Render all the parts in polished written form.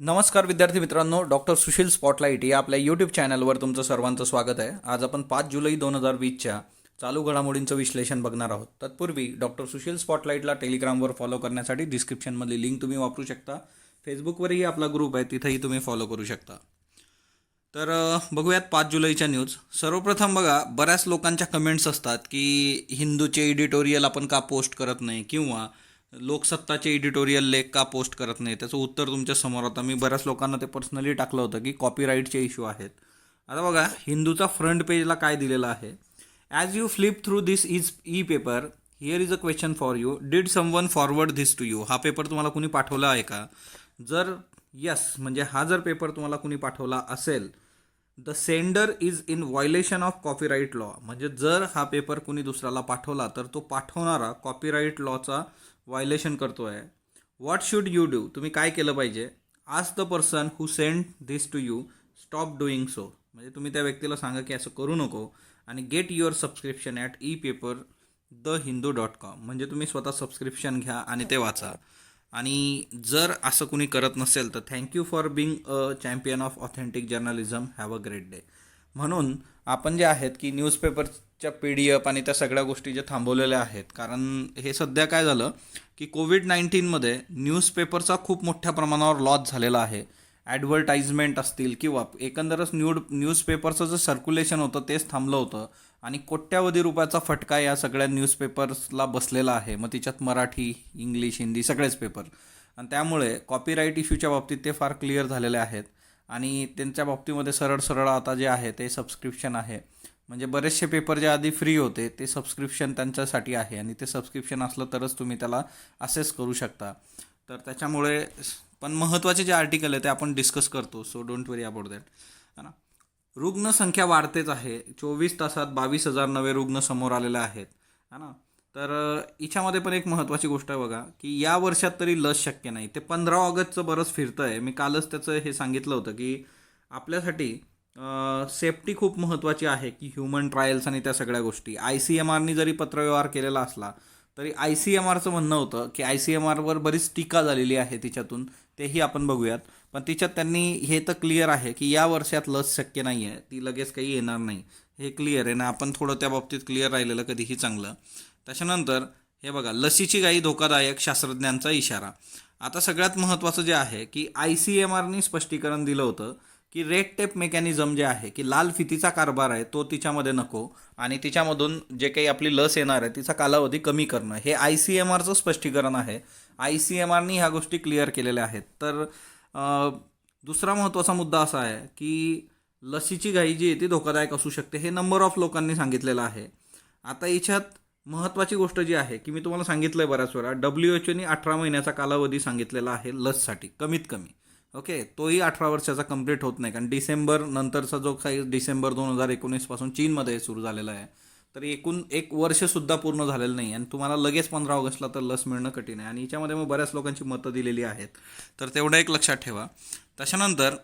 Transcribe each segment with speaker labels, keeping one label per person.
Speaker 1: नमस्कार विद्यार्थी मित्रांनो, डॉक्टर सुशील स्पॉटलाईट या आपल्या यूट्यूब चॅनलवर तुमचं सर्वांचं स्वागत आहे. आज आपण 5 जुलै 2020च्या चालू घडामोडींचं विश्लेषण बघणार आहोत. तत्पूर्वी डॉक्टर सुशील स्पॉटलाईटला टेलिग्रामवर फॉलो करण्यासाठी डिस्क्रिप्शनमधली लिंक तुम्ही वापरू शकता. फेसबुकवरही आपला ग्रुप आहे, तिथेही तुम्ही फॉलो करू शकता. तर बघूयात 5 जुलैच्या न्यूज. सर्वप्रथम बघा, बऱ्याच लोकांच्या कमेंट्स असतात की हिंदूचे एडिटोरियल आपण का पोस्ट करत नाही किंवा लोकसत्ताचे एडिटोरियल लेख का पोस्ट करत नाही. त्याचं उत्तर तुमच्या समोर होतं. मी बऱ्याच लोकांना ते पर्सनली टाकलं होतं की कॉपीराईटचे इश्यू आहेत. आता बघा, हिंदूचा फ्रंट पेजला काय दिलेलं आहे. As you flip through this e paper, here is a question for you. Did someone forward this to you? हा पेपर तुम्हाला कुणी पाठवला आहे का? जर यस म्हणजे हा जर पेपर तुम्हाला कुणी पाठवला असेल, the sender is in violation of copyright law. म्हणजे जर हा पेपर कुणी दुसऱ्याला पाठवला तर तो पाठवणारा कॉपीराईट लॉचा व्हायलेशन करतो आहे. What should you do? तुम्ही काय केलं पाहिजे? Ask the person who send this to you stop doing so. म्हणजे तुम्ही त्या व्यक्तीला सांगा की असं करू नको आणि get your subscription at epaper.thehindu.com. म्हणजे तुम्ही स्वतः सबस्क्रिप्शन घ्या आणि ते वाचा. आणि जर असं कुणी करत नसेल तर thank you for being a champion of authentic journalism. Have a great day. म्हणून आपण जे आहेत की न्यूजपेपरच्या PDF आणि त्या सगळ्या गोष्टी ज्या थांबवलेल्या आहेत, कारण हे सध्या काय झालं की कोविड-19मध्ये न्यूजपेपरचा खूप मोठ्या प्रमाणावर लॉस झालेला आहे. ॲडव्हर्टाइजमेंट असतील किंवा एकंदरच न्यूजपेपरचं जे सर्क्युलेशन होतं तेच थांबलं होतं आणि कोट्यावधी रुपयाचा फटका या सगळ्या न्यूजपेपर्सला बसलेला आहे. मग तिच्यात मराठी, इंग्लिश, हिंदी सगळेच पेपर. आणि त्यामुळे कॉपीराईट इश्यूच्या बाबतीत ते फार क्लिअर झालेले आहेत आणि त्यांच्या बाबतीमध्ये सरळ सरळ आता जे आहे ते सबस्क्रिप्शन आहे. म्हणजे बरेचसे पेपर जे आधी फ्री होते ते सबस्क्रिप्शन त्यांच्यासाठी आहे आणि ते सबस्क्रिप्शन असलं तरच तुम्ही त्याला असेस करू शकता. तर त्याच्यामुळे पण महत्त्वाचे जे आर्टिकल आहे ते आपण डिस्कस करतो. So don't worry about that, है ना. रुग्णसंख्या वाढतेच आहे. 24 तासात 22,000 नवे रुग्ण समोर आलेले आहेत, है ना. तर हिच्यामध्ये पण एक महत्त्वाची गोष्ट आहे बघा की या वर्षात तरी लस शक्य नाही. ते 15 ऑगस्टचं बरंच फिरतं आहे. मी कालच त्याचं हे सांगितलं होतं की आपल्यासाठी सेफ्टी खूप महत्त्वाची आहे की ह्युमन ट्रायल्स आणि त्या सगळ्या गोष्टी. ICMRनी जरी पत्रव्यवहार केलेला असला तरी ICMRचं म्हणणं होतं की ICMRवर बरीच टीका झालेली आहे तिच्यातून, तेही आपण बघूयात. पण तिच्यात त्यांनी हे तर क्लिअर आहे की या वर्षात लस शक्य नाही आहे, ती लगेच काही येणार नाही, हे क्लिअर आहे ना. आपण थोडं त्या बाबतीत क्लिअर राहिलेलं कधीही चांगलं. त्याच्यानंतर हे बघा, लसीची घाई धोकादायक, शास्त्रज्ञांचा इशारा. आता सगळ्यात महत्त्वाचं जे आहे की ICMRनी स्पष्टीकरण दिलं होतं की रेड टेप मेकॅनिझम जे आहे की लाल फितीचा कारभार आहे तो तिच्यामध्ये नको आणि तिच्यामधून जे काही आपली लस येणार आहे तिचा कालावधी कमी करणं, हे ICMRचं स्पष्टीकरण आहे. ICMRनी ह्या गोष्टी क्लिअर केलेल्या आहेत. तर दुसरा महत्त्वाचा मुद्दा असा आहे की लसीची घाई जी आहे ती धोकादायक असू शकते, हे नंबर ऑफ लोकांनी सांगितलेलं आहे. आता याच्यात महत्त्वाची गोष्ट जी आहे की मी तुम्हाला सांगितलं आहे बऱ्याच वेळा, WHOनी 18 महिन्याचा कालावधी सांगितलेला आहे लससाठी कमीत कमी. ओके, तोही 18 वर्षाचा कंप्लीट होत नाही, कारण डिसेंबर नंतरचा जो काही डिसेंबर 2019 चीनमध्ये सुरू झालेला आहे, तर एकूण 1 वर्षसुद्धा पूर्ण झालेलं नाही आणि तुम्हाला लगेच 15 ऑगस्टला तर लस मिळणं कठीण आहे. आणि याच्यामध्ये मग बऱ्याच लोकांची मतं दिलेली आहेत, तर तेवढं एक लक्षात ठेवा. त्याच्यानंतर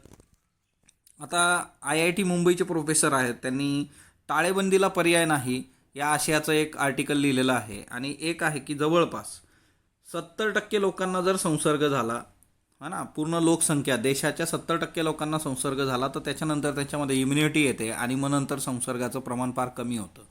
Speaker 1: आता IIT मुंबईचे प्रोफेसर आहेत, त्यांनी टाळेबंदीला पर्याय नाही या आशयाचं एक आर्टिकल लिहिलेलं आहे. आणि एक आहे की जवळपास 70% लोकांना जर संसर्ग झाला, हा ना, पूर्ण लोकसंख्या देशाच्या 70% लोकांना संसर्ग झाला तर त्याच्यानंतर त्याच्यामध्ये इम्युनिटी येते आणि मग नंतर संसर्गाचं प्रमाण फार कमी होतं.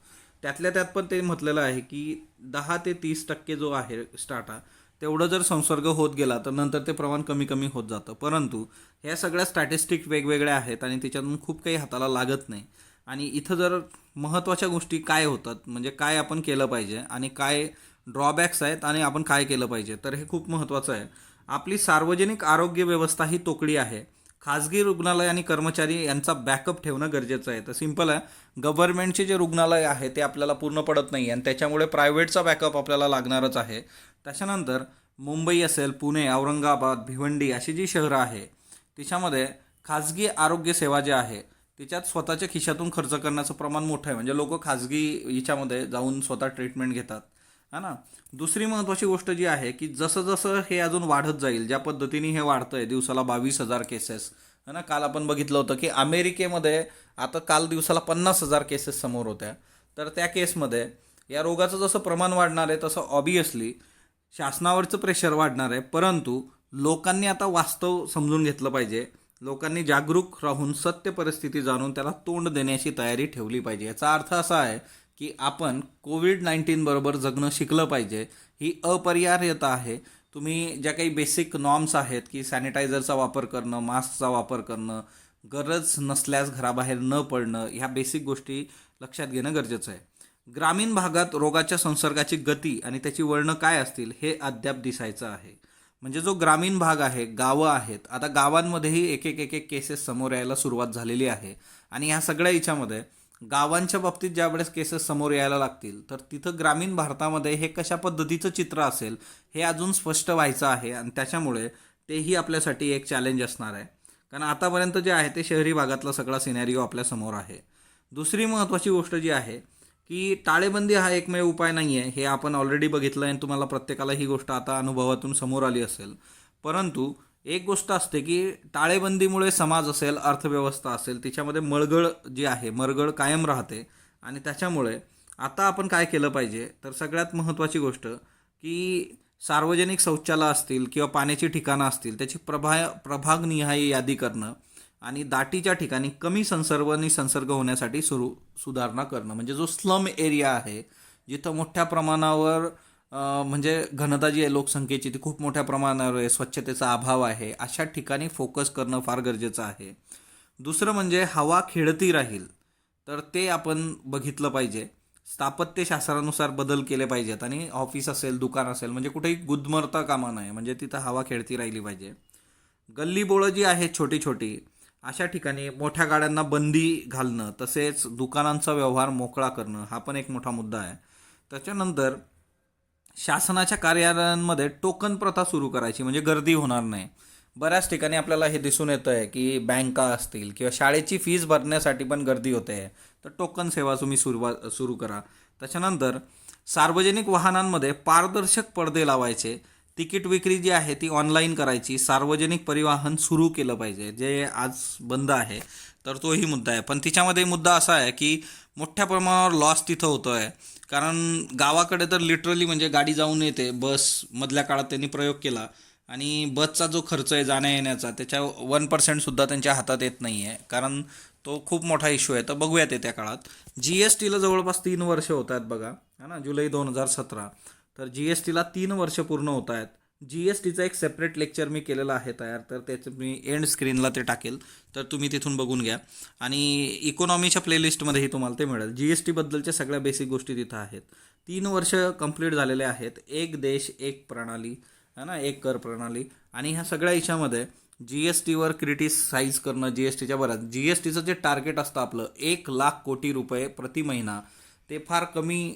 Speaker 1: त्यातल्या त्यात पण ते म्हटलेलं आहे की 10 ते 30% जो आहे स्टार्टा, तेवढं जर संसर्ग होत गेला तर नंतर ते प्रमाण कमी कमी होत जातं. परंतु ह्या सगळ्या स्टॅटिस्टिक वेगवेगळ्या आहेत आणि त्याच्यातून खूप काही हाताला लागत नाही. आणि इथं जर महत्त्वाच्या गोष्टी काय होतात, म्हणजे काय आपण केलं पाहिजे आणि काय ड्रॉबॅक्स आहेत आणि आपण काय केलं पाहिजे, तर हे खूप महत्त्वाचं आहे. आपली सार्वजनिक आरोग्य व्यवस्था ही तोकडी आहे. खाजगी रुग्णालय आणि कर्मचारी यांचा बॅकअप ठेवणं गरजेचं आहे. तर सिंपल आहे, गव्हर्नमेंटचे जे रुग्णालय आहे ते आपल्याला पूर्ण पडत नाही आणि त्याच्यामुळे प्रायव्हेटचा बॅकअप आपल्याला लागणारच आहे. त्याच्यानंतर मुंबई असेल, पुणे, औरंगाबाद, भिवंडी अशी जी शहरं आहे तिच्यामध्ये खाजगी आरोग्य सेवा जी आहे तिच्यात स्वतःच्या खिशातून खर्च करण्याचं प्रमाण मोठं आहे. म्हणजे लोक खाजगी हिच्यामध्ये जाऊन स्वतः ट्रीटमेंट घेतात, है ना. दुसरी महत्त्वाची गोष्ट जी आहे की जसं जसं हे अजून वाढत जाईल, ज्या पद्धतीने हे वाढतं आहे, दिवसाला 22,000 केसेस, है ना. काल आपण बघितलं होतं की अमेरिकेमध्ये आता काल दिवसाला 50,000 केसेस समोर होत्या. तर त्या केसमध्ये या रोगाचं जसं प्रमाण वाढणार आहे तसं ऑबियसली शासनावरचं प्रेशर वाढणार आहे. परंतु लोकांनी आता वास्तव समजून घेतलं पाहिजे. लोकांनी जागरूक राहून सत्य परिस्थिती जाणून त्याला तोंड देण्याची तयारी ठेवली पाहिजे. याचा अर्थ असा आहे की आपण कोविड-19 बरोबर जगणं शिकलं पाहिजे. ही अपरिहार्यता आहे. तुम्ही ज्या काही बेसिक नॉर्म्स आहेत की सॅनिटायझरचा वापर करणं, मास्कचा वापर करणं, गरज नसल्यास घराबाहेर न पडणं, ह्या बेसिक गोष्टी लक्षात घेणं गरजेचं आहे. ग्रामीण भागात रोगाच्या संसर्गाची गती आणि त्याची वळणं काय असतील हे अद्याप दिसायचं आहे. म्हणजे जो ग्रामीण भाग आहे, गावं आहेत, आता गावांमध्येही एक एक केसेस समोर यायला सुरुवात झालेली आहे. आणि ह्या सगळ्या याच्यामध्ये गावांच्या बाबतीत ज्या वेळेस केसेस समोर यायला लागतील तर तिथं ग्रामीण भारतामध्ये हे कशा पद्धतीचं चित्र असेल हे अजून स्पष्ट व्हायचं आहे. आणि त्याच्यामुळे तेही आपल्यासाठी एक चॅलेंज असणार आहे. कारण आतापर्यंत जे आहे ते शहरी भागातला सगळा सिनॅरिओ आपल्यासमोर आहे. दुसरी महत्त्वाची गोष्ट जी आहे की टाळेबंदी हा एकमेव उपाय नाही आहे. हे आपण ऑलरेडी बघितलं आहे आणि तुम्हाला प्रत्येकाला ही गोष्ट आता अनुभवातून समोर आली असेल. परंतु एक गोष्ट असते की टाळेबंदीमुळे समाज असेल, अर्थव्यवस्था असेल, तिच्यामध्ये मरगळ कायम राहते. आणि त्याच्यामुळे आता आपण काय केलं पाहिजे तर सगळ्यात महत्त्वाची गोष्ट की सार्वजनिक शौचालय असतील किंवा पाण्याची ठिकाणं असतील त्याची प्रभागनिहाय यादी करणं आणि दाटीच्या ठिकाणी कमी संसर्ग होण्यासाठी सुधारणा करणं. म्हणजे जो स्लम एरिया आहे जिथं मोठ्या प्रमाणावर म्हणजे घनता जी आहे लोकसंख्येची ती खूप मोठ्या प्रमाणावर आहे, स्वच्छतेचा अभाव आहे, अशा ठिकाणी फोकस करणं फार गरजेचं आहे. दुसरं म्हणजे हवा खेळती राहील तर ते आपण बघितलं पाहिजे. स्थापत्यशास्त्रानुसार बदल केले पाहिजेत आणि ऑफिस असेल, दुकान असेल, म्हणजे कुठेही गुदमरता कामा नये. म्हणजे तिथं हवा खेळती राहिली पाहिजे. गल्लीबोळं जी आहेत छोटी छोटी अशा ठिकाणी मोठ्या गाड्यांना बंदी घालणं, तसेच दुकानांचा व्यवहार मोकळा करणं हा पण एक मोठा मुद्दा आहे. त्याच्यानंतर शासनाच्या कार्यालयांमध्ये टोकन प्रथा सुरू करायची, म्हणजे गर्दी होणार नाही. बऱ्याच ठिकाणी आपल्याला हे दिसून येतं आहे की बँका असतील किंवा शाळेची फीस भरण्यासाठी पण गर्दी होते आहे. तर टोकन सेवा तुम्ही सुरू करा. त्याच्यानंतर सार्वजनिक वाहनांमध्ये पारदर्शक पडदे लावायचे. तिकीट विक्री जी आहे ती ऑनलाईन करायची. सार्वजनिक परिवहन सुरू केलं पाहिजे, जे आज बंद आहे. तर तोही मुद्दा आहे. पण तिच्यामध्ये मुद्दा असा आहे की मोठ्या प्रमाणावर लॉस तिथं होतो आहे. कारण गावाकडे तर लिटरली म्हणजे गाडी जाऊन येते. बस मधल्या काळात त्यांनी प्रयोग केला आणि बसचा जो खर्च आहे जाण्या येण्याचा त्याच्या 1% सुद्धा त्यांच्या हातात येत नाही आहे. कारण तो खूप मोठा इश्यू आहे. तर बघूयात येत्या काळात. GSTला जवळपास 3 वर्ष होत आहेत बघा, है ना, जुलै 2017. तर GSTला 3 वर्ष पूर्ण होत आहेत. GSTचं एक सेपरेट लेक्चर मी केलेलं आहे तयार, तर त्याचं मी एंड स्क्रीनला ते टाकेल, तर तुम्ही तिथून बघून घ्या. आणि इकॉनॉमीच्या प्लेलिस्टमध्येही तुम्हाला ते मिळेल. GST बद्दलच्या सगळ्या बेसिक गोष्टी तिथं आहेत. 3 वर्ष कंप्लीट झालेले आहेत. एक देश एक प्रणाली, है ना, एक कर प्रणाली. आणि ह्या सगळ्या याच्यामध्ये GSTवर क्रिटिसाइज करणं, GSTच्या बऱ्याच GSTचं जे टार्गेट असतं आपलं 1,00,000 कोटी रुपये प्रति महिना, ते फार कमी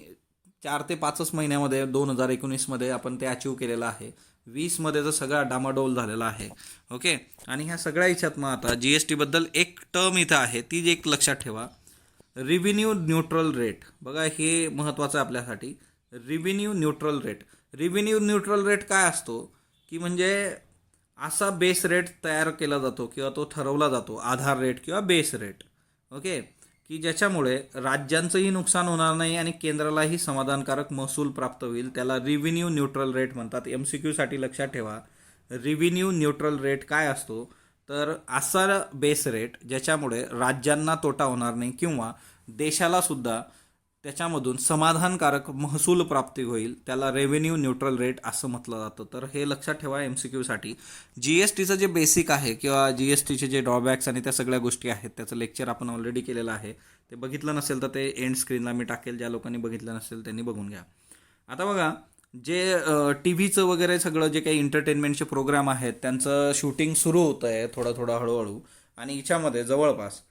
Speaker 1: 4 ते 5 महिन्यामध्ये 2019मध्ये आपण ते अचीव केलेलं आहे. 20मध्ये तर सगळा डामाडोल झालेला आहे. ओके. आणि ह्या सगळ्या याच्यात मग आता GSTबद्दल एक टर्म इथं आहे, ती जी एक लक्षात ठेवा, रिव्हेन्यू न्यूट्रल रेट. बघा हे महत्त्वाचं आहे आपल्यासाठी. रिव्हेन्यू न्यूट्रल रेट काय असतो की म्हणजे असा बेस रेट तयार केला जातो किंवा तो ठरवला जातो, आधार रेट किंवा बेस रेट. ओके. की ज्याच्यामुळे राज्यांचंही नुकसान होणार नाही आणि केंद्रालाही समाधानकारक महसूल प्राप्त होईल. त्याला रिव्हेन्यू न्यूट्रल रेट म्हणतात. MCQसाठी लक्षात ठेवा, रिव्हेन्यू न्यूट्रल रेट काय असतो तर असा बेस रेट ज्याच्यामुळे राज्यांना तोटा होणार नाही किंवा देशाला सुद्धा त्याच्यामधून समाधानकारक महसूल प्राप्ती होईल, त्याला रेव्हेन्यू न्यूट्रल रेट असं म्हटलं जातं. तर हे लक्षात ठेवा MCQसाठी. GSTचं जे बेसिक आहे किंवा GSTचे जे ड्रॉबॅक्स आणि त्या सगळ्या गोष्टी आहेत त्याचं लेक्चर आपण ऑलरेडी केलेलं आहे. ते बघितलं नसेल तर ते एंड स्क्रीनला मी टाकेल. ज्या लोकांनी बघितलं नसेल त्यांनी बघून घ्या. आता बघा, जे TVचं वगैरे सगळं जे काही एंटरटेनमेंटचे प्रोग्राम आहेत त्यांचं शूटिंग सुरू होतं आहे थोडं हळूहळू. आणि हिच्यामध्ये जवळपास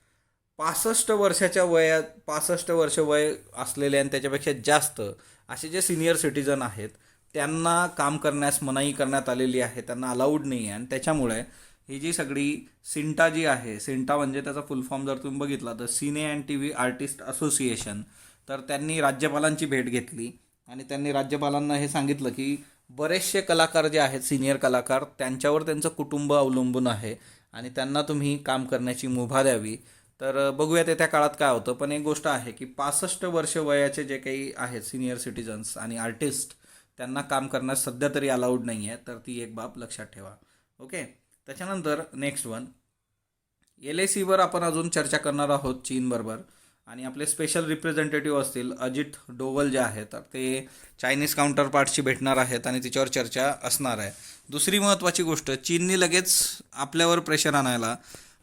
Speaker 1: 65 वर्ष वय असलेले आणि त्याच्यापेक्षा जास्त असे जे सिनियर सिटीजन आहेत त्यांना काम करण्यास मनाई करण्यात आलेली आहे. त्यांना अलाउड नाही आहे. आणि त्याच्यामुळे ही जी सगळी सिंटा जी आहे, सिंटा म्हणजे त्याचा फुल फॉर्म जर तुम्ही बघितला तर सिने अँड TV आर्टिस्ट असोसिएशन, तर त्यांनी राज्यपालांची भेट घेतली आणि त्यांनी राज्यपालांना हे सांगितलं की बरेचसे कलाकार जे आहेत, सिनियर कलाकार, त्यांच्यावर त्यांचं कुटुंब अवलंबून आहे आणि त्यांना तुम्ही काम करण्याची मुभा द्यावी. तर बघूयात येत्या काळात काय होतं. पण एक गोष्ट आहे की 65 वर्ष वयाचे जे काही आहेत सिनियर सिटीजन्स आणि आर्टिस्ट त्यांना काम करण्यास सध्या तरी अलाउड नाही आहे. तर ती एक बाब लक्षात ठेवा. ओके. त्याच्यानंतर नेक्स्ट वन, LACवर आपण अजून चर्चा करणार आहोत चीनबरोबर. आणि आपले स्पेशल रिप्रेझेंटेटिव्ह असतील अजित डोवल जे आहेत, तर ते चायनीज काउंटर पार्टशी भेटणार आहेत आणि तिच्यावर चर्चा असणार आहे. दुसरी महत्त्वाची गोष्ट, चीनने लगेच आपल्यावर प्रेशर आणायला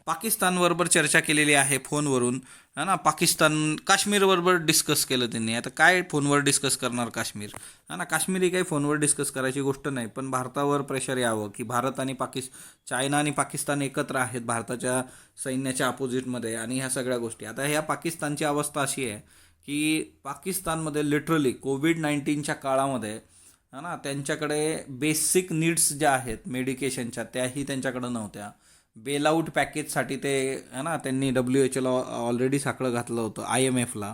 Speaker 1: पाकिस्तानबरोबर चर्चा केलेली आहे फोनवरून, है ना. पाकिस्तान काश्मीरबरोबर डिस्कस केलं त्यांनी. आता काय फोनवर डिस्कस करणार काश्मीर, है ना. काश्मीर ही काही फोनवर डिस्कस करायची गोष्ट नाही, पण भारतावर प्रेशर यावं की भारत आणि चायना आणि पाकिस्तान एकत्र आहेत भारताच्या सैन्याच्या अपोजिटमध्ये आणि ह्या सगळ्या गोष्टी. आता ह्या पाकिस्तानची अवस्था अशी आहे की पाकिस्तानमध्ये लिटरली कोविड-19च्या काळामध्ये, है ना, त्यांच्याकडे बेसिक नीड्स ज्या आहेत मेडिकेशनच्या त्याही त्यांच्याकडे नव्हत्या. बेलआउट पॅकेजसाठी ते, है ना, त्यांनी WHO ऑलरेडी साकडं घातलं होतं, IMFला.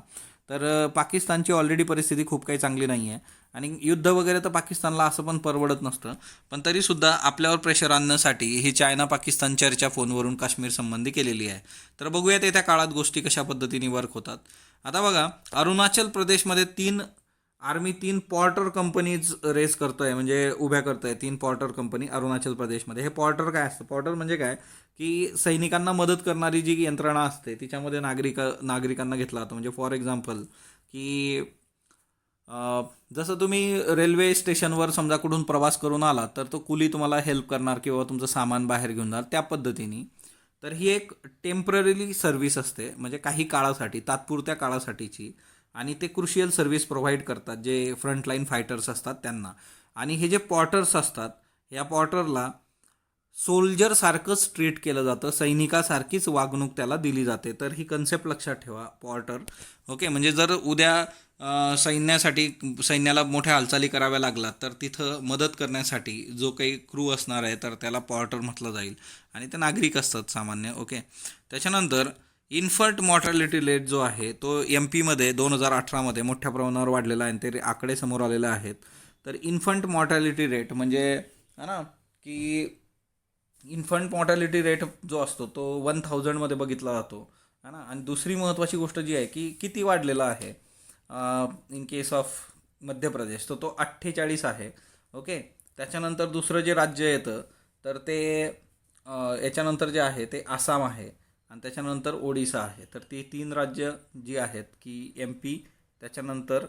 Speaker 1: तर पाकिस्तानची ऑलरेडी परिस्थिती खूप काही चांगली नाही आहे आणि युद्ध वगैरे तर पाकिस्तानला असं पण परवडत नसतं, पण तरीसुद्धा आपल्यावर प्रेशर आणण्यासाठी ही चायना पाकिस्तान चर्चा फोनवरून काश्मीर संबंधी केलेली आहे. तर बघूयात येत्या काळात गोष्टी कशा पद्धतीने वर्क होतात. आता बघा, अरुणाचल प्रदेशमध्ये तीन पॉर्टर कंपनीज रेस करतोय, म्हणजे उभ्या करतोय 3 पॉर्टर कंपनी अरुणाचल प्रदेशमध्ये. हे पॉर्टर काय असतं? पॉर्टर म्हणजे काय की सैनिकांना मदत करणारी जी यंत्रणा असते तिच्यामध्ये नागरिकांना घेतला जातो. म्हणजे फॉर एक्झाम्पल की जसं तुम्ही रेल्वे स्टेशनवर समजा कुठून प्रवास करून आला तर तो कुली तुम्हाला हेल्प करणार किंवा तुमचं सामान बाहेर घेऊन जाणार त्या पद्धतीने. तर ही एक टेम्पररी सर्व्हिस असते, म्हणजे काही काळासाठी, तात्पुरत्या काळासाठीची. आणि ते क्रुशियल सर्व्हिस प्रोव्हाइड करतात जे फ्रंटलाईन फायटर्स असतात त्यांना. आणि हे जे पॉर्टर्स असतात, या पॉर्टरला सोल्जरसारखंच ट्रीट केलं जातं, सैनिकासारखीच वागणूक त्याला दिली जाते. तर ही कन्सेप्ट लक्षात ठेवा, पॉर्टर. ओके. म्हणजे जर उद्या सैन्याला मोठ्या हालचाली कराव्या लागला तर तिथं मदत करण्यासाठी जो काही क्रू असणार आहे तर त्याला पॉर्टर म्हटलं जाईल आणि ते नागरिक असतात सामान्य. ओके. त्याच्यानंतर इन्फंट मॉर्टॅलिटी रेट जो आहे तो MP मध्ये 2018मध्ये मोठ्या प्रमाणावर वाढलेला आहे. ते आकडे समोर आलेले आहेत. तर इन्फंट मॉर्टॅलिटी रेट म्हणजे, है ना, की इन्फंट मॉर्टॅलिटी रेट जो असतो तो 1000मध्ये बघितला जातो, है ना. आणि दुसरी महत्त्वाची गोष्ट जी आहे की किती वाढलेला आहे in case of Madhya Pradesh, तर तो 48 आहे. ओके. त्याच्यानंतर दुसरं जे राज्य येतं तर ते याच्यानंतर जे आहे ते आसाम आहे आणि त्याच्यानंतर ओडिसा आहे. तर ती 3 राज्य जी आहेत की MP, त्याच्यानंतर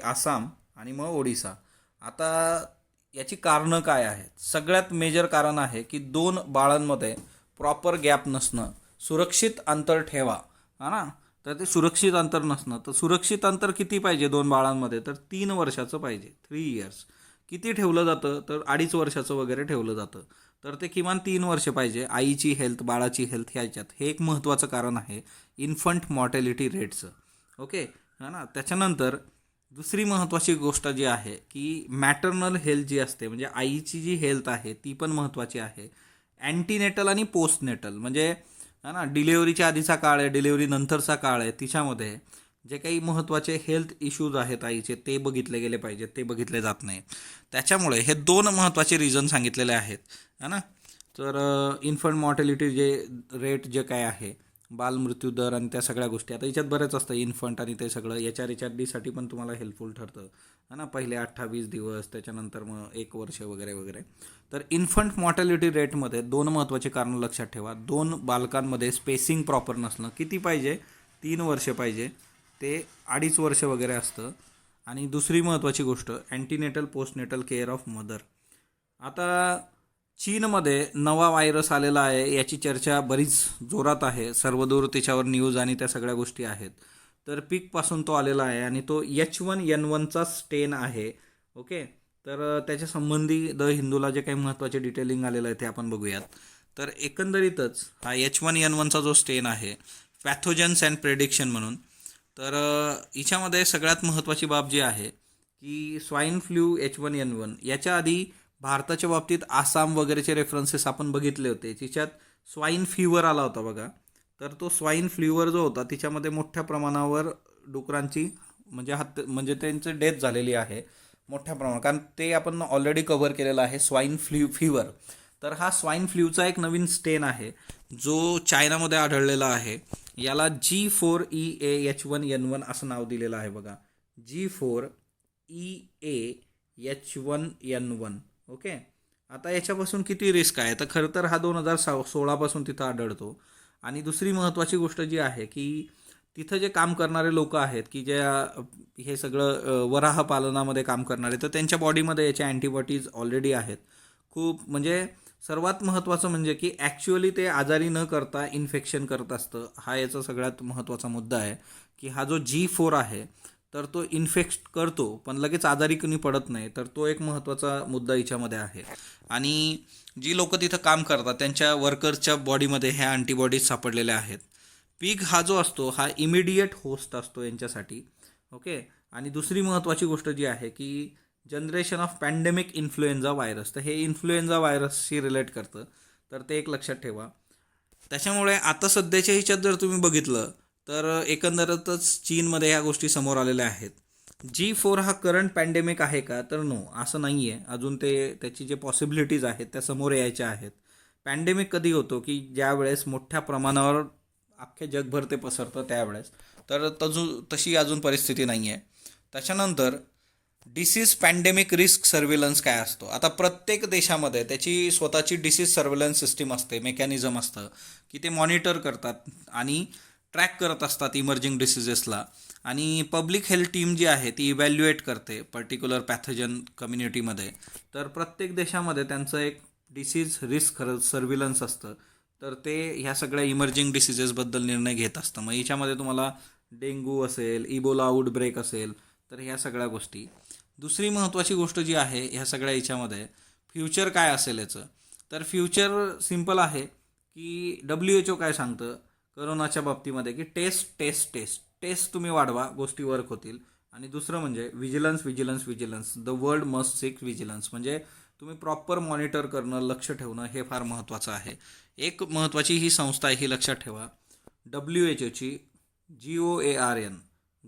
Speaker 1: आसाम आणि मग ओडिसा. आता याची कारणं काय आहेत? सगळ्यात मेजर कारण आहे की 2 बाळांमध्ये प्रॉपर गॅप नसणं. सुरक्षित अंतर ठेवा, हा ना. तर ते सुरक्षित अंतर नसणं, तर सुरक्षित अंतर किती पाहिजे 2 बाळांमध्ये? तर 3 वर्षाचं पाहिजे, 3 इयर्स. किती ठेवलं जातं? तर 2.5 वर्षाचं वगैरे ठेवलं जातं. तर ते किमान 3 वर्ष पाहिजे आईची हेल्थ, बाळाची हेल्थ ह्याच्यात. हे एक महत्त्वाचं कारण आहे इन्फंट मॉर्टॅलिटी रेटचं. ओके, है ना. त्याच्यानंतर दुसरी महत्त्वाची गोष्ट जी आहे की मॅटर्नल हेल्थ जी असते, म्हणजे आईची जी हेल्थ आहे ती पण महत्त्वाची आहे. अँटीनेटल आणि पोस्टनेटल म्हणजे, है ना, डिलेवरीच्या आधीचा काळ आहे, डिलेवरी नंतरचा काळ आहे, तिच्यामध्ये जे काही महत्त्वाचे हेल्थ इश्यूज आहेत आईचे ते बघितले गेले पाहिजेत, ते बघितले जात नाही. त्याच्यामुळे हे 2 महत्त्वाचे रिझन सांगितलेले आहेत, है ना. तर इन्फंट मॉर्टॅलिटी जे रेट जे काय आहे, बालमृत्यू दर आणि त्या सगळ्या गोष्टी, आता याच्यात बरेच असतं इन्फंट आणि ते सगळं. HRHRDसाठी पण तुम्हाला हेल्पफुल ठरतं, है ना. पहिले 28 दिवस, त्याच्यानंतर मग 1 वर्ष वगैरे वगैरे. तर इन्फंट मॉर्टॅलिटी रेटमध्ये 2 महत्त्वाचे कारणं लक्षात ठेवा. 2 बालकांमध्ये स्पेसिंग प्रॉपर नसणं. किती पाहिजे? 3 वर्ष पाहिजे, ते 2.5 वर्ष वगैरे असतं. आणि दुसरी महत्त्वाची गोष्ट antenatal postnatal care of mother. आता चीनमध्ये नवा व्हायरस आलेला आहे, याची चर्चा बरीच जोरात आहे, सर्वदूर त्याच्यावर न्यूज आणि त्या सगळ्या गोष्टी आहेत. तर पीकपासून तो आलेला आहे आणि तो H1N1चा स्टेन आहे. ओके. तर त्याच्या संबंधी द हिंदूला जे काही महत्त्वाचे डिटेलिंग आलेलं आहे ते आपण बघूयात. तर एकंदरीतच हा H1N1चा जो स्टेन आहे, पॅथोजन्स अँड प्रेडिक्शन म्हणून, तर हिच्यामध्ये सगळ्यात महत्त्वाची बाब जी आहे की स्वाईन फ्लू H1N1 याच्या आधी भारताच्या बाबतीत आसाम वगैरेचे रेफरन्सेस आपण बघितले होते, तिच्यात स्वाईन फीवर आला होता बघा. तर तो स्वाईन फ्लूवर जो होता तिच्यामध्ये मोठ्या प्रमाणावर डुकरांची म्हणजे त्यांची डेथ झालेली आहे मोठ्या प्रमाणात, कारण ते आपण ऑलरेडी कव्हर केलेलं आहे स्वाईन फीवर. तर हा स्वाईन फ्लूचा एक नवीन स्टेन आहे जो चायनामध्ये आढळलेला आहे. याला G4EAH1N1 असं नाव दिलेलं आहे बघा, G4EAH1N1. ओके. आता याच्यापासून किती रिस्क आहे, तर खरं तर हा 2016पासून तिथं आढळतो. आणि दुसरी महत्त्वाची गोष्ट जी आहे की तिथं जे काम करणारे लोक आहेत की हे सगळं वराह पालनामध्ये काम करणारे, तर त्यांच्या बॉडीमध्ये याच्या अँटीबॉडीज ऑलरेडी आहेत. खूप म्हणजे सर्वात महत्त्वाचं म्हणजे की ॲक्च्युअली ते आजारी न करता इन्फेक्शन करत असतं. हा याचा सगळ्यात महत्त्वाचा मुद्दा आहे की हा जो G4 आहे तर तो इन्फेक्ट करतो पण लगेच आजारी कुणी पडत नाही. तर तो एक महत्त्वाचा मुद्दा याच्यामध्ये आहे. आणि जी लोक तिथं काम करतात त्यांच्या वर्कर्सच्या बॉडीमध्ये ह्या अँटीबॉडीज सापडलेल्या आहेत. पिग हा जो असतो हा इमिडिएट होस्ट असतो यांच्यासाठी. ओके. आणि दुसरी महत्त्वाची गोष्ट जी आहे की generation of pandemic influenza virus, तर हे इन्फ्लुएन्झा व्हायरसशी रिलेट करतं. तर ते एक लक्षात ठेवा. त्याच्यामुळे आता सध्याच्या ह्याच्यात जर तुम्ही बघितलं तर एकंदरीतच चीनमध्ये ह्या गोष्टी समोर आलेल्या आहेत. G4 हा करंट पॅन्डेमिक आहे का, तर नो, असं नाही आहे अजून. त्याची जे पॉसिबिलिटीज आहेत त्या समोर यायच्या आहेत. पॅन्डेमिक कधी होतो की ज्या वेळेस मोठ्या प्रमाणावर अख्ख्या जगभर ते पसरतं त्यावेळेस. तर तशी अजून परिस्थिती नाही आहे. त्याच्यानंतर डिसीज पॅन्डेमिक रिस्क सर्व्हिलन्स काय असतो. आता प्रत्येक देशामध्ये त्याची स्वतःची डिसीज सर्व्हिलन्स सिस्टीम असते, मेकॅनिझम असतं की ते मॉनिटर करतात आणि ट्रॅक करत असतात इमर्जिंग डिसिजेसला. आणि पब्लिक हेल्थ टीम जी आहे ती इव्हॅल्युएट करते पर्टिक्युलर पॅथोजन कम्युनिटीमध्ये. तर प्रत्येक देशामध्ये त्यांचं एक डिसीज रिस्क सर्व्हिलन्स असतं. तर ते ह्या सगळ्या इमर्जिंग डिसिजेसबद्दल निर्णय घेत असतं. मग याच्यामध्ये तुम्हाला डेंग्यू असेल, इबोला आउटब्रेक असेल, तर ह्या सगळ्या गोष्टी. दुसरी महत्त्वाची गोष्ट जी आहे ह्या सगळ्या याच्यामध्ये, फ्युचर काय असेल याचं. तर फ्युचर सिम्पल आहे की WHO काय सांगतं करोनाच्या बाबतीमध्ये की टेस्ट टेस्ट टेस्ट टेस्ट तुम्ही वाढवा, गोष्टी वर्क होतील. आणि दुसरं म्हणजे vigilance the world must six vigilance, म्हणजे तुम्ही प्रॉपर मॉनिटर करणं, लक्ष ठेवणं हे फार महत्त्वाचं आहे. एक महत्त्वाची ही संस्था आहे, ही लक्षात ठेवा, WHOची, GOARN,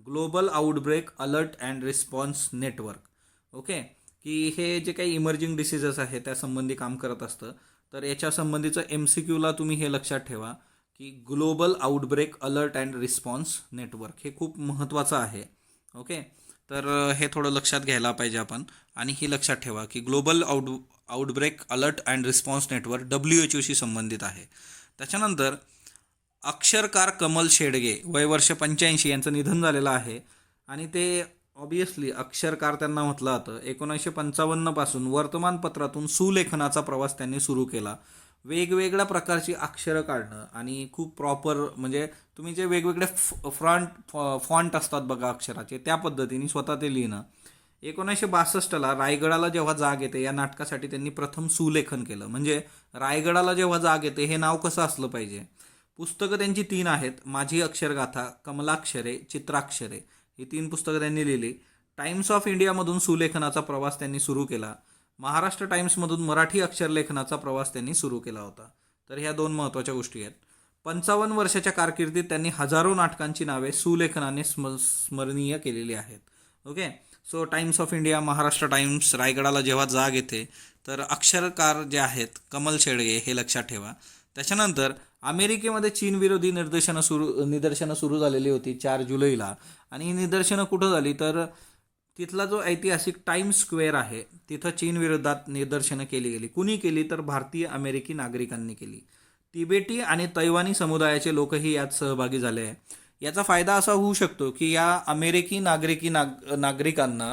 Speaker 1: global outbreak alert and response network. Okay. की हे जे काही इमर्जिंग डिसिजेस आहे त्यासंबंधी काम करत असतं. तर याच्या संबंधीचं MCQला तुम्ही हे लक्षात ठेवा की global outbreak alert and response network हे खूप महत्त्वाचं आहे. ओके. तर हे थोडं लक्षात घ्यायला पाहिजे आपण. आणि ही लक्षात ठेवा की global outbreak alert and response network WHO संबंधित आहे. त्याच्यानंतर अक्षरकार कमल शेडगे, वय वर्ष 85, यांचं निधन झालेलं आहे. आणि ते ऑब्वियसली अक्षरकार त्यांना म्हटलं जातं. 1955 पासून वर्तमानपत्रातून सुलेखनाचा प्रवास त्यांनी सुरू केला. वेगवेगळ्या प्रकारची अक्षरं काढणं आणि खूप प्रॉपर, म्हणजे तुम्ही जे वेगवेगळे फॉन्ट असतात बघा अक्षराचे, त्या पद्धतीने स्वतः ते लिहिणं. 1962ला रायगडाला जेव्हा जाग येते या नाटकासाठी त्यांनी प्रथम सुलेखन केलं. म्हणजे रायगडाला जेव्हा जाग येते हे नाव कसं असलं पाहिजे. पुस्तकं त्यांची 3 आहेत, माझी अक्षरगाथा, कमलाक्षरे, चित्राक्षरे, ही 3 पुस्तकं त्यांनी लिहिली. टाइम्स ऑफ इंडियामधून सुलेखनाचा प्रवास त्यांनी सुरू केला. महाराष्ट्र टाइम्समधून मराठी अक्षरलेखनाचा प्रवास त्यांनी सुरू केला होता. तर ह्या 2 महत्त्वाच्या गोष्टी आहेत. 55 वर्षाच्या कारकिर्दीत त्यांनी हजारो नाटकांची नावे सुलेखनाने स्मरणीय केलेली आहेत. Okay. So Times of India, Maharashtra Times, रायगडाला जेव्हा जाग येते, तर अक्षरकार जे आहेत कमल शेडगे हे लक्षात ठेवा. त्याच्यानंतर अमेरिकेमध्ये चीनविरोधी निदर्शनं सुरू झालेली होती 4 जुलैला. आणि ही निदर्शनं कुठं झाली, तर तिथला जो ऐतिहासिक टाइम्स स्क्वेअर आहे तिथं चीन विरोधात निदर्शनं केली गेली. कुणी केली, तर भारतीय अमेरिकी नागरिकांनी केली. तिबेटी आणि तैवानी समुदायाचे लोकही यात सहभागी झाले आहे. याचा फायदा असा होऊ शकतो की या अमेरिकी नागरिकांना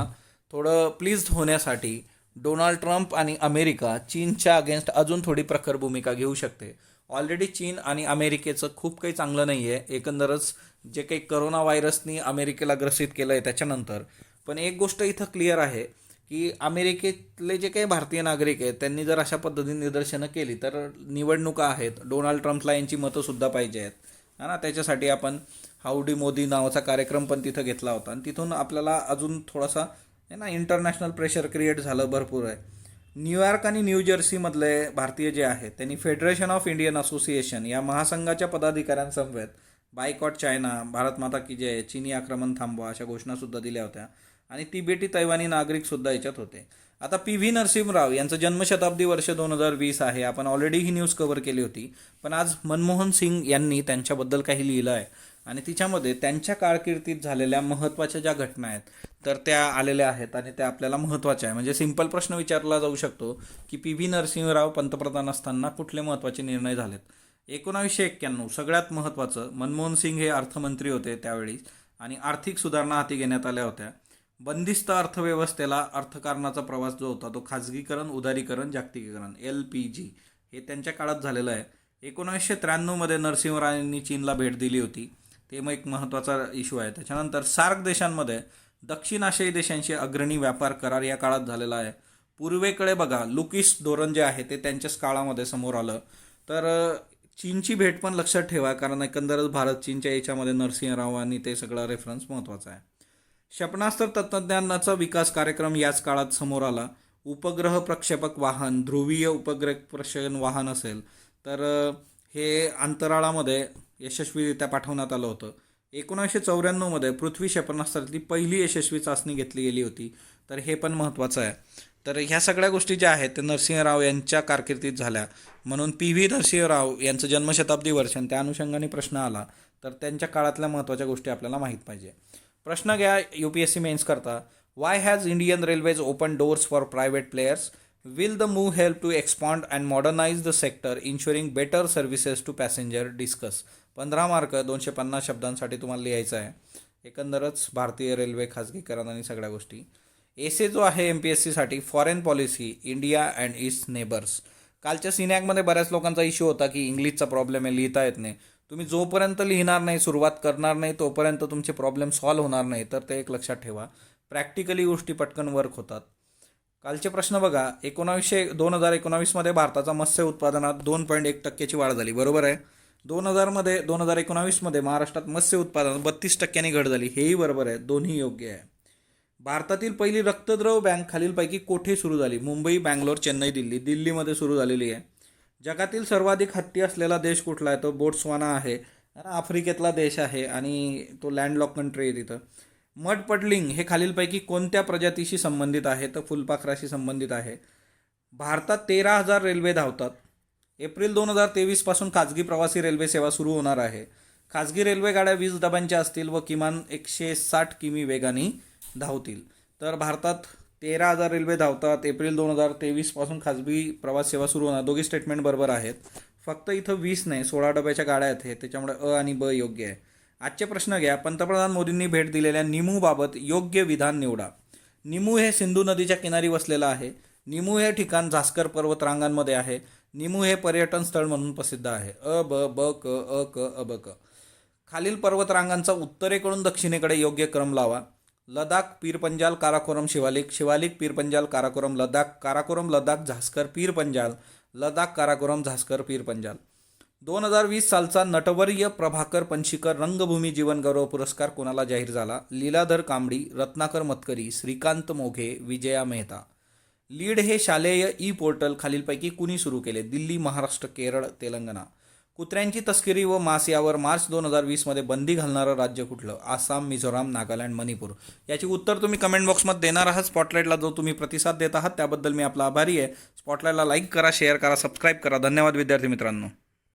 Speaker 1: थोडं प्लीज होण्यासाठी डोनाल्ड ट्रम्प आणि अमेरिका चीनच्या अगेन्स्ट अजून थोडी प्रखर भूमिका घेऊ शकते. ऑलरेडी चीन आणि अमेरिकेचं खूप काही चांगलं नाही आहे एकंदरच, जे काही करोना व्हायरसनी अमेरिकेला ग्रसित केलं आहे त्याच्यानंतर. पण एक गोष्ट इथं क्लिअर आहे की अमेरिकेतले जे काही भारतीय नागरिक आहेत त्यांनी जर अशा पद्धतीने निदर्शनं केली तर निवडणुका आहेत, डोनाल्ड ट्रम्पला यांची मतंसुद्धा पाहिजे आहेत ना. त्याच्यासाठी आपण हाऊडी मोदी नावाचा कार्यक्रम पण तिथं घेतला होता. आणि तिथून आपल्याला अजून थोडासा आहे ना इंटरनॅशनल प्रेशर क्रिएट झालं भरपूर आहे. न्यूयॉर्क आणि न्यूजर्सीमधले भारतीय जे आहेत त्यांनी फेडरेशन ऑफ इंडियन असोसिएशन या महासंघाच्या पदाधिकाऱ्यांसमवेत बायकॉट चायना, भारत माता की जय, चीनी आक्रमण थांबवा अशा घोषणासुद्धा दिल्या होत्या. आणि तिबेटी तैवानी नागरिकसुद्धा याच्यात होते. आता PV नरसिंहराव यांचं जन्मशताब्दी वर्ष 2020 आहे. आपण ऑलरेडी ही न्यूज कव्हर केली होती. पण आज मनमोहन सिंग यांनी त्यांच्याबद्दल काही लिहिलं आहे. आणि तिच्यामध्ये त्यांच्या कारकिर्दीत झालेल्या महत्त्वाच्या ज्या घटना आहेत तर त्या आलेल्या आहेत आणि त्या आपल्याला महत्त्वाच्या आहे. म्हणजे सिंपल प्रश्न विचारला जाऊ शकतो की पी नरसिंहराव पंतप्रधान असताना कुठले महत्त्वाचे निर्णय झालेत. 1991 सगळ्यात महत्त्वाचं, मनमोहन सिंग हे अर्थमंत्री होते त्यावेळी आणि आर्थिक सुधारणा हाती घेण्यात आल्या होत्या. बंदिस्त अर्थव्यवस्थेला अर्थकारणाचा प्रवास जो होता तो खाजगीकरण, उदारीकरण, जागतिकीकरण LPG हे त्यांच्या काळात झालेलं आहे. 1993 नरसिंहरावांनी चीनला भेट दिली होती, ते मग एक महत्त्वाचा इश्यू आहे. त्याच्यानंतर सार्क देशांमध्ये दक्षिण आशियाई देशांशी अग्रणी व्यापार करार या काळात झालेला आहे. पूर्वेकडे बघा लुकीस धोरण जे आहे ते त्यांच्याच काळामध्ये समोर आलं. तर चीनची भेट पण लक्षात ठेवा, कारण एकंदरच भारत चीनच्या याच्यामध्ये नरसिंहराव आणि ते सगळं रेफरन्स महत्त्वाचा आहे. क्षेपणास्त्र तंत्रज्ञानाचा विकास कार्यक्रम याच काळात समोर आला. उपग्रह प्रक्षेपक वाहन, ध्रुवीय उपग्रह प्रक्षेपण वाहन असेल तर हे अंतराळामध्ये यशस्वीरित्या पाठवण्यात आलं होतं. 1994 पृथ्वी क्षेपणास्त्रातली पहिली यशस्वी चाचणी घेतली गेली होती, तर हे पण महत्त्वाचं आहे. तर ह्या सगळ्या गोष्टी ज्या आहेत ते नरसिंहराव यांच्या कारकिर्दीत झाल्या. म्हणून PV नरसिंहराव यांचं जन्मशताब्दी वर्ष आणि त्या अनुषंगाने प्रश्न आला तर त्यांच्या काळातल्या महत्त्वाच्या गोष्टी आपल्याला माहीत पाहिजे. प्रश्न घ्या UPSC मेन्स करता. Why has Indian Railways open doors for private players? Will the move help to expand and modernise the sector ensuring better services to passenger? Discuss. 15 mark 250 शब्दांसाठी तुम्हाला लिहायचं आहे. एकंदरच भारतीय रेल्वे खाजगीकरण आणि सगळ्या गोष्टी. एसे जो आहे MPSCसाठी foreign policy, India and its neighbours. कालच्या सिनॅकमध्ये बऱ्याच लोकांचा इश्यू होता की इंग्लिशचा प्रॉब्लेम आहे, लिहिता येत नाही. तुम्ही जोपर्यंत लिहिणार नाही, सुरुवात करणार नाही, तोपर्यंत तुमचे प्रॉब्लेम सॉल्व्ह होणार नाही. तर ते एक लक्षात ठेवा. प्रॅक्टिकली गोष्टी पटकन वर्क होतात. कालचे प्रश्न बघा. 2019 भारताचा मत्स्य उत्पादनात 2.1% वाढ झाली, बरोबर आहे. 2019 महाराष्ट्रात मत्स्य उत्पादनात 32% घट झाली, हेही बरोबर आहे. दोन्ही योग्य आहे. भारतातील पहिली रक्तद्रव बँक खालीलपैकी कोठे सुरू झाली? मुंबई, बँगलोर, चेन्नई, दिल्ली. दिल्लीमध्ये सुरू झालेली आहे. जगातील सर्वाधिक हत्ती असलेला देश कुठला आहे? तो बोट्सवाना आहे. आफ्रिकेतला देश आहे आणि तो लँडलॉक कंट्री आहे तिथं. मड पडलिंग हे खालीलपैकी कोणत्या प्रजातीशी संबंधित आहे? तर फुलपाखराशी संबंधित आहे. भारतात 13,000 रेल्वे धावतात. एप्रिल 2023 पासून खाजगी प्रवासी रेल्वे सेवा सुरू होणार आहे. खाजगी रेल्वे गाड्या 20 डब्यांच्या असतील व किमान 160 किमी वेगाने धावतील. तर भारतात 13,000 रेल्वे धावतात. एप्रिल 2023 पासून खाजगी प्रवास सेवा सुरू होणार. दोघी स्टेटमेंट बरोबर आहेत. फक्त इथं 20 नाही 16 डब्याच्या गाड्या आहेत, त्याच्यामुळे अ आणि ब योग्य आहे. आजचे प्रश्न घ्या. पंतप्रधान मोदींनी भेट दिलेल्या निमूबाबत योग्य विधान निवडा. निमू हे सिंधू नदीच्या किनारी वसलेलं आहे. निमू हे ठिकाण झास्कर पर्वतरांगांमध्ये आहे. निमू हे पर्यटन स्थळ म्हणून प्रसिद्ध आहे. अ ब ब क अ क अ ब क. खालील पर्वतरांगांचा उत्तरेकडून दक्षिणेकडे योग्य क्रम लावा. लडाख, पीरपंजाल, काराकोरम, शिवालिक. शिवालिक, पीरपंजाल, काराकोरम, लडाख. काराकोरम, लडाख, झास्कर, पीरपंजाल. लडाख, काराकोरम, झास्कर, पीरपंजाल. 2020 सालचा नटवर्य प्रभाकर पणशीकर रंगभूमी जीवनगौरव पुरस्कार कोणाला जाहीर झाला? लीलाधर कांबळी, रत्नाकर मतकरी, श्रीकांत मोघे, विजया मेहता. लीड हे शालेय पोर्टल खालीलपैकी कुणी सुरू केले? दिल्ली, महाराष्ट्र, केरळ, तेलंगणा. कुत्र्यांची तस्करी व मांस यावर मार्च 2020 बंदी घालणारं राज्य कुठलं? आसाम, मिझोराम, नागालँड, मणिपूर. याची उत्तर तुम्ही कमेंट बॉक्समध्ये देणार आहात. स्पॉटलाईटला जो तुम्ही प्रतिसाद देत आहात त्याबद्दल मी आपला आभारी आहे. स्पॉटलाईटला लाईक करा, शेअर करा, सबस्क्राईब करा. धन्यवाद विद्यार्थी मित्रांनो.